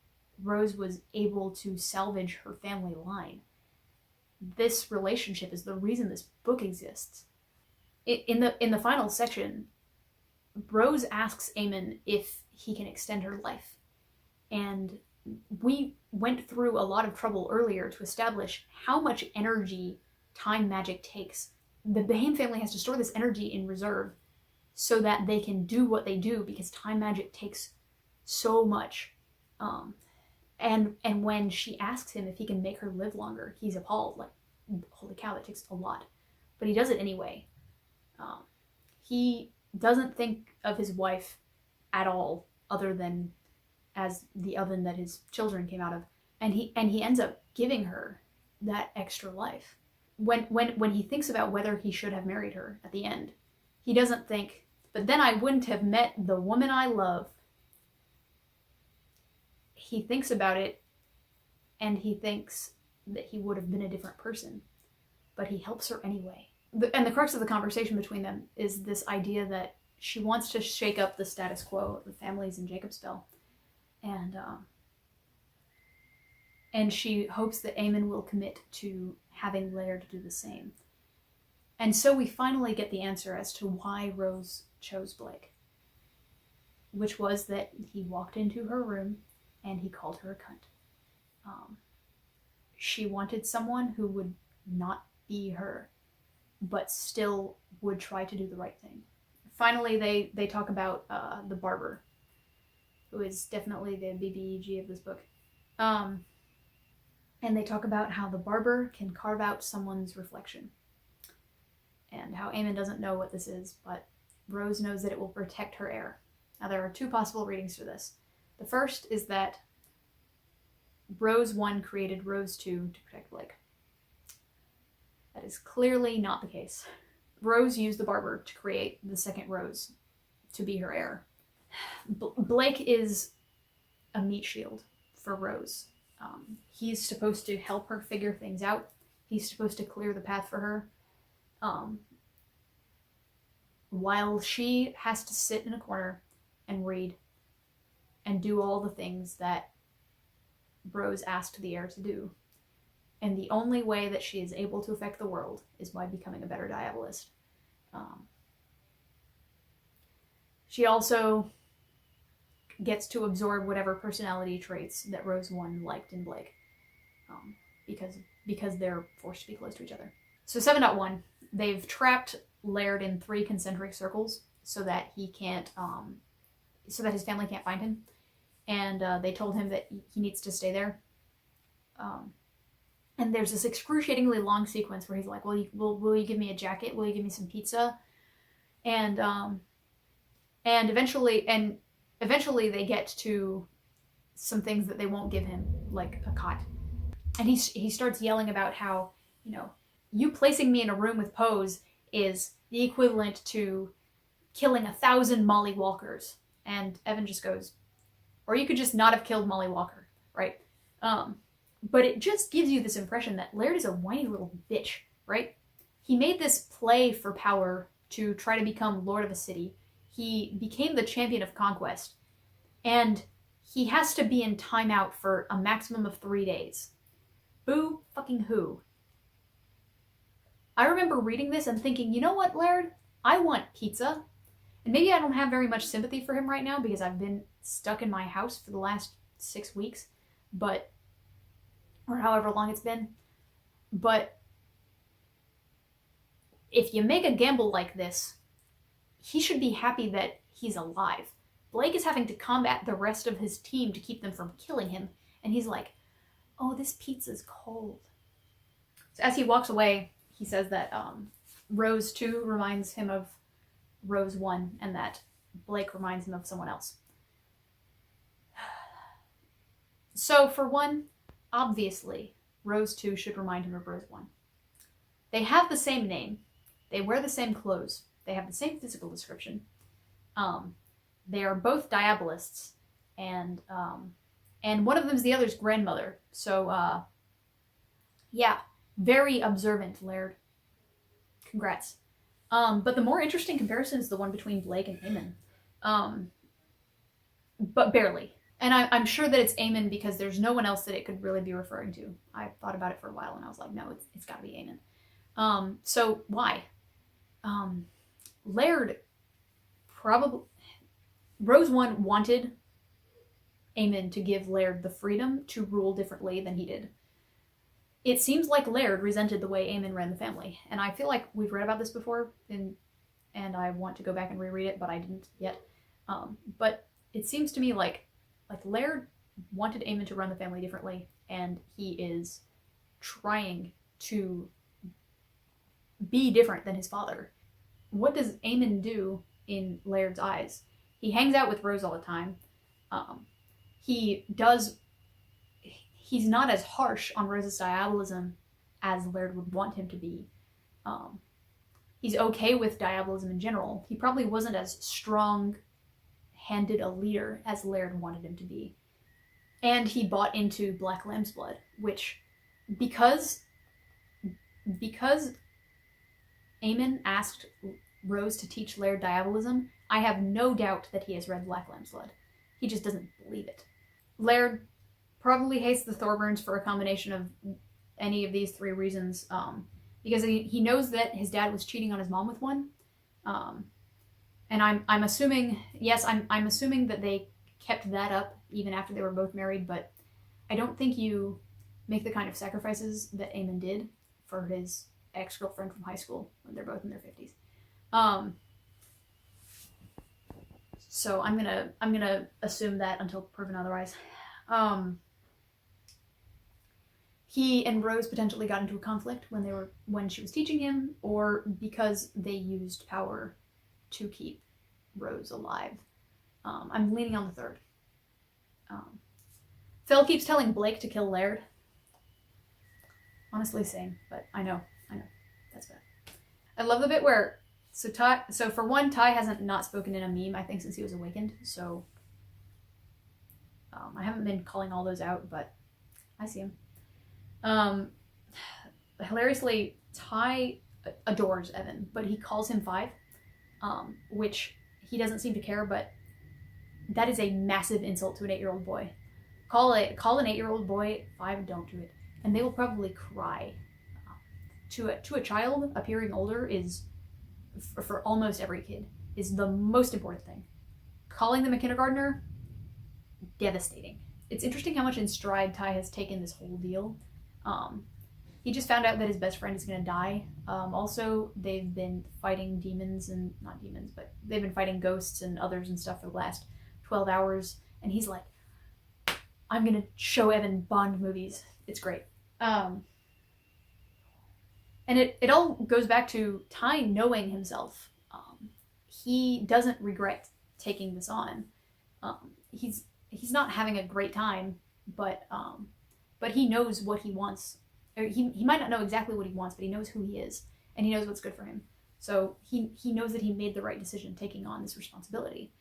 Rose was able to salvage her family line. This relationship is the reason this book exists. In the final section, Rose asks Aemon if he can extend her life. And we went through a lot of trouble earlier to establish how much energy time magic takes. The Boheme family has to store this energy in reserve so that they can do what they do, because time magic takes so much. And when she asks him if he can make her live longer, he's appalled. Like, holy cow, that takes a lot. But he does it anyway. He doesn't think of his wife at all other than as the oven that his children came out of. And he ends up giving her that extra life. When he thinks about whether he should have married her at the end, he doesn't think, but then I wouldn't have met the woman I love. He thinks about it, and he thinks that he would have been a different person, but he helps her anyway. And the crux of the conversation between them is this idea that she wants to shake up the status quo of the families in Jacobspell, and she hopes that Aemon will commit to having Laird do the same. And so we finally get the answer as to why Rose chose Blake, which was that he walked into her room and he called her a cunt. She wanted someone who would not be her, but still would try to do the right thing. Finally, they talk about the barber, who is definitely the BBEG of this book. And they talk about how the barber can carve out someone's reflection, and how Aemon doesn't know what this is, but Rose knows that it will protect her heir. Now, there are two possible readings for this. The first is that Rose 1 created Rose 2 to protect Blake. That is clearly not the case. Rose used the barber to create the second Rose to be her heir. Blake is a meat shield for Rose. He's supposed to help her figure things out. He's supposed to clear the path for her. While she has to sit in a corner and read and do all the things that Rose asked the heir to do. And the only way that she is able to affect the world is by becoming a better diabolist. She also gets to absorb whatever personality traits that Rose 1 liked in Blake, because they're forced to be close to each other. So 7.1, they've trapped Laird in 3 concentric circles so that he can't, so that his family can't find him, and they told him that he needs to stay there. And there's this excruciatingly long sequence where he's like, will you give me a jacket? Will you give me some pizza? And eventually they get to some things that they won't give him, like a cot. And he starts yelling about how, you placing me in a room with Pose is the equivalent to killing 1,000 Molly Walkers. And Evan just goes, Or you could just not have killed Molly Walker, right? But it just gives you this impression that Laird is a whiny little bitch, right? He made this play for power to try to become lord of a city. He became the champion of conquest, and he has to be in timeout for a maximum of 3 days. Boo fucking who? I remember reading this and thinking, you know what, Laird? I want pizza. And maybe I don't have very much sympathy for him right now because I've been stuck in my house for the last 6 weeks, or however long it's been. But if you make a gamble like this, he should be happy that he's alive. Blake is having to combat the rest of his team to keep them from killing him, and he's like, oh, this pizza's cold. So as he walks away, he says that Rose 2 reminds him of Rose 1, and that Blake reminds him of someone else. So for one, obviously, Rose 2 should remind him of Rose 1. They have the same name. They wear the same clothes. They have the same physical description. They are both diabolists, and one of them's the other's grandmother. So, yeah, very observant, Laird. Congrats. But the more interesting comparison is the one between Blake and Eamon. But barely. And I'm sure that it's Eamon because there's no one else that it could really be referring to. I thought about it for a while and I was like, no, it's got to be Eamon. So why? Laird probably... Rose 1 wanted Eamon to give Laird the freedom to rule differently than he did. It seems like Laird resented the way Eamon ran the family, and I feel like we've read about this before, and I want to go back and reread it, but I didn't yet. But it seems to me like Laird wanted Eamon to run the family differently, and he is trying to be different than his father. What does Eamon do in Laird's eyes? He hangs out with Rose all the time. He's not as harsh on Rose's diabolism as Laird would want him to be. He's okay with diabolism in general. He probably wasn't as strong-handed a leader as Laird wanted him to be. And he bought into Black Lamb's blood, which, because Eamon asked Rose to teach Laird diabolism, I have no doubt that he has read Black Lamb's blood. He just doesn't believe it. Laird probably hates the Thorburns for a combination of any of these 3 reasons, because he knows that his dad was cheating on his mom with one, and I'm assuming, yes, I'm assuming that they kept that up even after they were both married, but I don't think you make the kind of sacrifices that Eamon did for his ex-girlfriend from high school when they're both in their 50s. So I'm gonna assume that until proven otherwise. He and Rose potentially got into a conflict when she was teaching him, or because they used power to keep Rose alive. I'm leaning on the third. Phil keeps telling Blake to kill Laird. Honestly, same, but I know, that's bad. I love the bit where, so for one, Ty hasn't not spoken in a meme, I think, since he was awakened, so I haven't been calling all those out, but I see him. Hilariously, Ty adores Evan, but he calls him 5, which he doesn't seem to care, but that is a massive insult to an 8-year-old boy. Call an 8-year-old boy 5, don't do it. And they will probably cry. To a child, appearing older is, for almost every kid, is the most important thing. Calling them a kindergartner, devastating. It's interesting how much in stride Ty has taken this whole deal. He just found out that his best friend is going to die. Also, they've been fighting demons, and not demons, but they've been fighting ghosts and others and stuff for the last 12 hours. And he's like, I'm going to show Evan Bond movies. It's great. And it all goes back to Ty knowing himself. He doesn't regret taking this on. He's not having a great time, but he knows what he wants. Or he might not know exactly what he wants, but he knows who he is, and he knows what's good for him. So he knows that he made the right decision taking on this responsibility.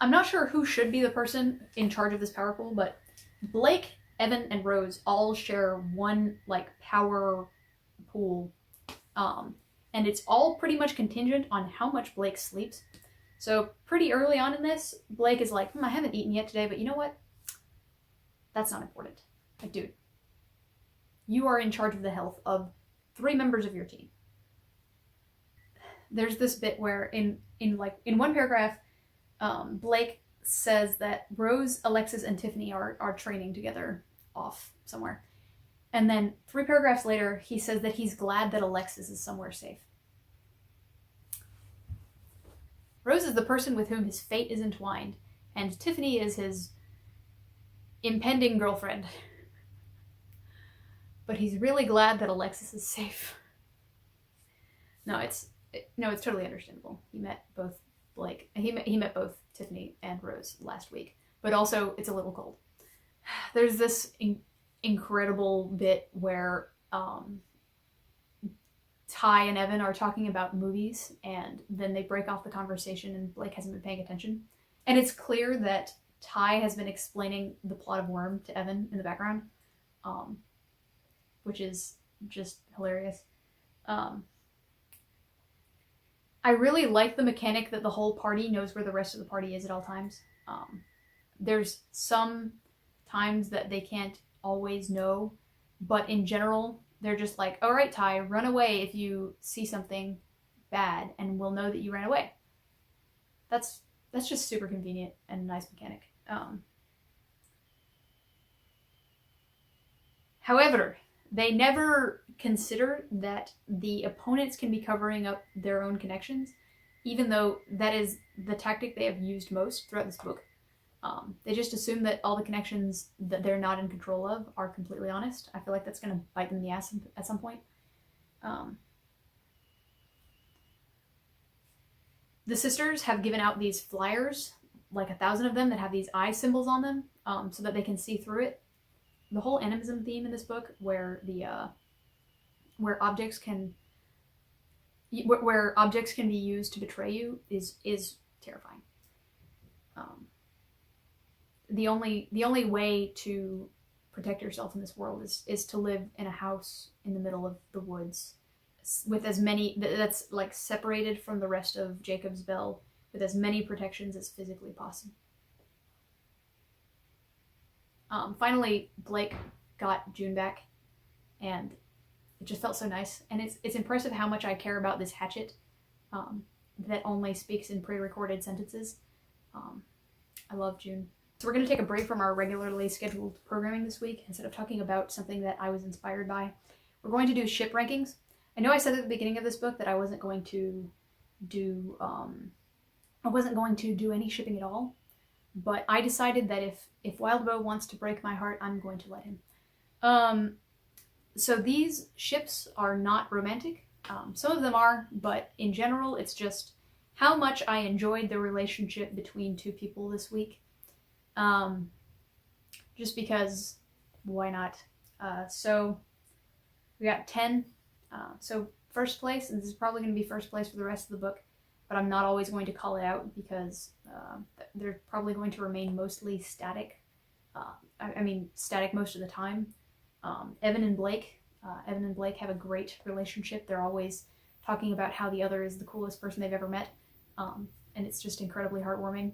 I'm not sure who should be the person in charge of this power pool, but Blake, Evan, and Rose all share one like power pool, and it's all pretty much contingent on how much Blake sleeps. So pretty early on in this, Blake is like, I haven't eaten yet today, but you know what? That's not important. Like, dude, you are in charge of the health of 3 members of your team. There's this bit where in one paragraph, Blake says that Rose, Alexis, and Tiffany are training together off somewhere. And then 3 paragraphs later, he says that he's glad that Alexis is somewhere safe. Rose is the person with whom his fate is entwined, and Tiffany is his impending girlfriend. But he's really glad that Alexis is safe. No, it's totally understandable. He met both Blake. He met both Tiffany and Rose last week, but also it's a little cold. There's this incredible bit where Ty and Evan are talking about movies, and then they break off the conversation, and Blake hasn't been paying attention. And it's clear that Ty has been explaining the plot of Worm to Evan in the background, which is just hilarious. I really like the mechanic that the whole party knows where the rest of the party is at all times. There's some times that they can't always know, but in general, they're just like, all right, Ty, run away if you see something bad, and we'll know that you ran away. That's just super convenient and a nice mechanic. However, they never consider that the opponents can be covering up their own connections, even though that is the tactic they have used most throughout this book. They just assume that all the connections that they're not in control of are completely honest. I feel like that's going to bite them in the ass at some point. The sisters have given out these flyers, like 1,000 of them, that have these eye symbols on them, so that they can see through it. The whole animism theme in this book, where objects can be used to betray you, is terrifying. The only way to protect yourself in this world is to live in a house in the middle of the woods, with as many that's like separated from the rest of Jacob's Bell, with as many protections as physically possible. Finally, Blake got June back, and it just felt so nice. And it's impressive how much I care about this hatchet that only speaks in pre-recorded sentences. I love June. So we're going to take a break from our regularly scheduled programming this week. Instead of talking about something that I was inspired by, we're going to do ship rankings. I know I said at the beginning of this book that I wasn't going to do any shipping at all, but I decided that if Wildbow wants to break my heart, I'm going to let him. So these ships are not romantic. Some of them are, but in general, it's just how much I enjoyed the relationship between 2 people this week. Just because, why not? So we got 10. So first place, and this is probably going to be first place for the rest of the book, but I'm not always going to call it out because they're probably going to remain mostly static. Static most of the time. Evan and Blake have a great relationship. They're always talking about how the other is the coolest person they've ever met, and it's just incredibly heartwarming.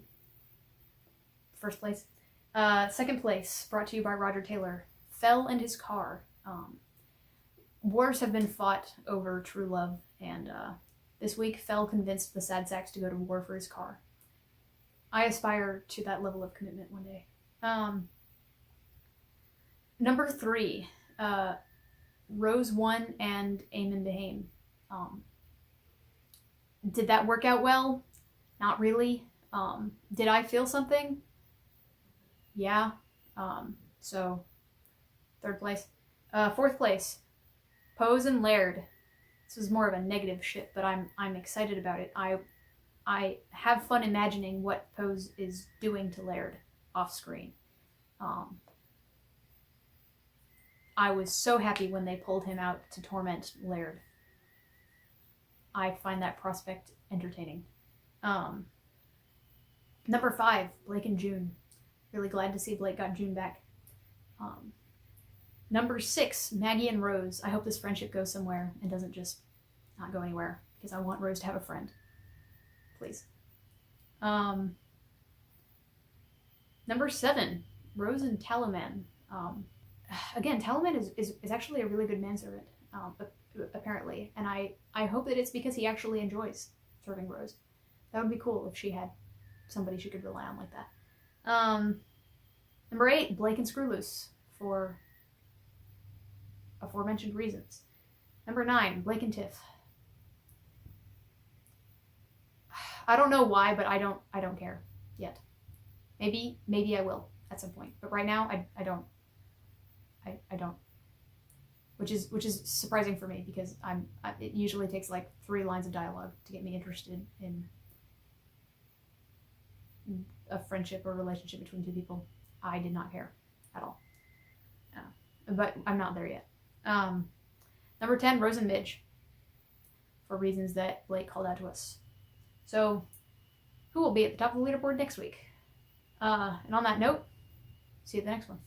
First place. Second place, brought to you by Roger Taylor, Fell and His Car. Wars have been fought over true love, and this week Fell convinced the Sad Sacks to go to war for his car. I aspire to that level of commitment one day. Number 3, Rose 1 and Eamon Behame. Did that work out well? Not really. Did I feel something? Yeah. So, 3rd place. 4th place, Pose and Laird. This is more of a negative ship, but I'm excited about it. I have fun imagining what Pose is doing to Laird off screen. I was so happy when they pulled him out to torment Laird. I find that prospect entertaining. Number 5, Blake and June. Really glad to see Blake got June back. Number 6, Maggie and Rose. I hope this friendship goes somewhere and doesn't just not go anywhere, because I want Rose to have a friend. Please. Number 7, Rose and Talaman. Again, Talaman is actually a really good manservant, apparently, and I hope that it's because he actually enjoys serving Rose. That would be cool if she had somebody she could rely on like that. Number 8, Blake and Screwloose, for aforementioned reasons. Number 9, Blake and Tiff. I don't know why, but I don't care yet. Maybe I will at some point, but right now I don't. Which is surprising for me, because it usually takes like 3 lines of dialogue to get me interested in a friendship or relationship between 2 people. I did not care at all. But I'm not there yet. Number 10, Rose and Midge, for reasons that Blake called out to us. So, who will be at the top of the leaderboard next week? And on that note, see you at the next one.